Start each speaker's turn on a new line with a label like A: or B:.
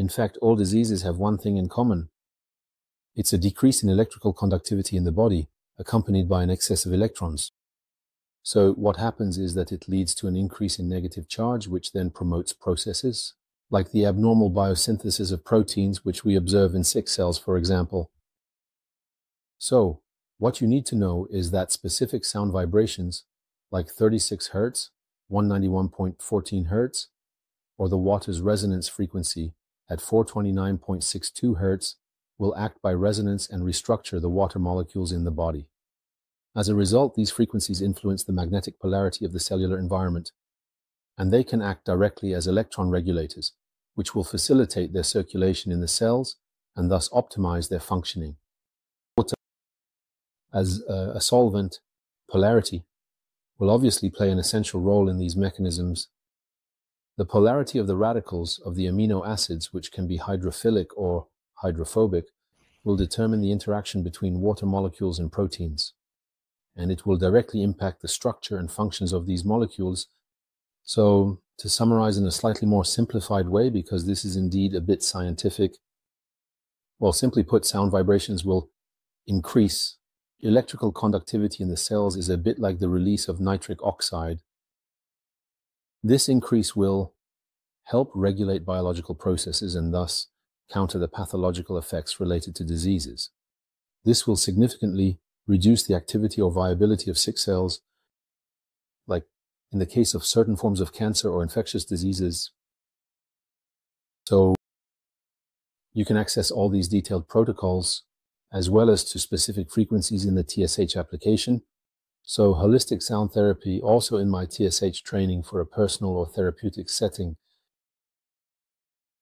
A: In fact, all diseases have one thing in common. It's a decrease in electrical conductivity in the body, accompanied by an excess of electrons. So what happens is that it leads to an increase in negative charge, which then promotes processes, like the abnormal biosynthesis of proteins, which we observe in sick cells, for example. So, what you need to know is that specific sound vibrations, like 36 Hz, 191.14 Hz, or the water's resonance frequency at 429.62 Hz, will act by resonance and restructure the water molecules in the body. As a result, these frequencies influence the magnetic polarity of the cellular environment, and they can act directly as electron regulators, which will facilitate their circulation in the cells and thus optimize their functioning. As a solvent, polarity will obviously play an essential role in these mechanisms. The polarity of the radicals of the amino acids, which can be hydrophilic or hydrophobic, will determine the interaction between water molecules and proteins, and it will directly impact the structure and functions of these molecules. So, to summarize in a slightly more simplified way, because this is indeed a bit scientific, well, simply put, sound vibrations will increase. Electrical conductivity in the cells is a bit like the release of nitric oxide. This increase will help regulate biological processes and thus counter the pathological effects related to diseases. This will significantly reduce the activity or viability of sick cells, like in the case of certain forms of cancer or infectious diseases. So you can access all these detailed protocols as well as to specific frequencies in the TSH application. So holistic sound therapy, also in my TSH training for a personal or therapeutic setting,